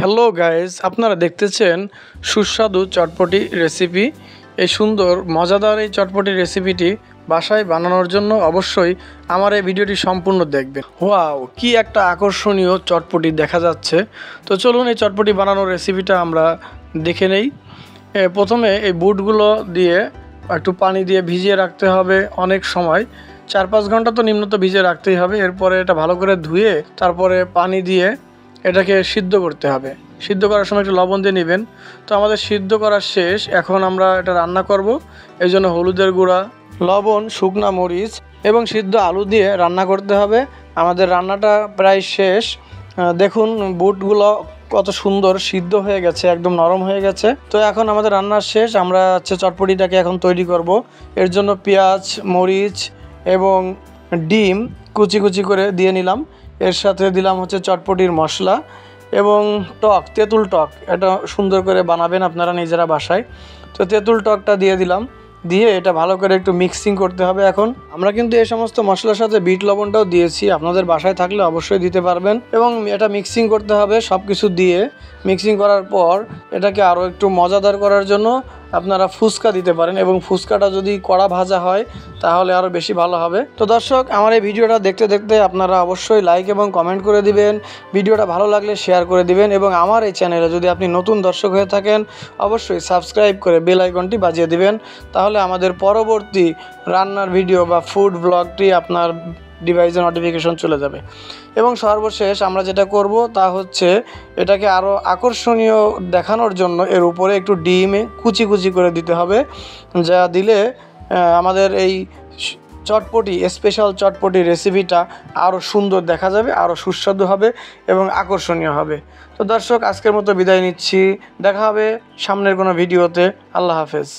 Hello guys, আপনারা দেখতেছেন সুস্বাদু চটপটি রেসিপি। এই সুন্দর মজাদার এই চটপটি রেসিপিটি বাসায় বানানোর জন্য অবশ্যই আমার এই ভিডিওটি সম্পূর্ণ দেখবেন। ওয়াও, কি একটা আকর্ষণীয় চটপটি দেখা যাচ্ছে। তো চলুন এই চটপটি বানানোর রেসিপিটা আমরা দেখে নেই। প্রথমে এই বুটগুলো দিয়ে একটু পানি দিয়ে ভিজিয়ে রাখতে হবে অনেক সময়, 4-5 ঘন্টা তো নিম্নত ভিজিয়ে রাখতেই হবে। এরপরে এটা ভালো করে ধুয়ে তারপরে পানি দিয়ে এটাকে সিদ্ধ করতে হবে। সিদ্ধ করার সময় একটু লবণ দিয়ে নেবেন। তো আমাদের সিদ্ধ করা শেষ, এখন আমরা এটা রান্না করব। এই জন্য হলুদের গুঁড়া, লবণ, শুকনা মরিচ এবং সিদ্ধ আলু দিয়ে রান্না করতে হবে। আমাদের রান্নাটা প্রায় শেষ। দেখুন বুটগুলো কত সুন্দর সিদ্ধ হয়ে গেছে, একদম নরম হয়ে গেছে। তো এখন আমাদের রান্না শেষ, আমরা চটপটিটাকে এখন তৈরি করব। এর জন্য পেঁয়াজ, মরিচ এবং ডিম কুচি কুচি করে দিয়ে নিলাম। এর সাথে দিলাম চটপটির মশলা এবং টক, তেঁতুল টক। এটা সুন্দর করে বানাবেন আপনারা নিজেরা বাসায়। তো তেঁতুল টকটা দিয়ে দিলাম, দিয়ে এটা ভালো করে একটু মিক্সিং করতে হবে। এখন আমরা কিন্তু এই সমস্ত মশলার সাথে বিট লবণটাও দিয়েছি, আপনাদের বাসায় থাকলে অবশ্যই দিতে পারবেন। এবং এটা মিক্সিং করতে হবে সব কিছু দিয়ে। মিক্সিং করার পর এটাকে আরও একটু মজাদার করার জন্য আপনারা ফুচকা দিতে পারেন, এবং ফুচকাটা যদি কড়া ভাজা হয় তাহলে আরও বেশি ভালো হবে। তো দর্শক, আমার এই ভিডিওটা দেখতে দেখতে আপনারা অবশ্যই লাইক এবং কমেন্ট করে দিবেন। ভিডিওটা ভালো লাগলে শেয়ার করে দিবেন, এবং আমার এই চ্যানেলে যদি আপনি নতুন দর্শক হয়ে থাকেন অবশ্যই সাবস্ক্রাইব করে বেল আইকনটি বাজিয়ে দিবেন। তাহলে আমাদের পরবর্তী রান্নার ভিডিও বা ফুড ব্লগটি আপনার ডিভাইসে নোটিফিকেশন চলে যাবে। এবং সর্বশেষ আমরা যেটা করব তা হচ্ছে এটাকে আরও আকর্ষণীয় দেখানোর জন্য এর উপরে একটু ডিম কুচি কুচি করে দিতে হবে, যা দিলে আমাদের এই চটপটি স্পেশাল চটপটি রেসিপিটা আরও সুন্দর দেখা যাবে, আরও সুস্বাদু হবে এবং আকর্ষণীয় হবে। তো দর্শক, আজকের মতো বিদায় নিচ্ছি। দেখা হবে সামনের কোনো ভিডিওতে। আল্লাহ হাফেজ।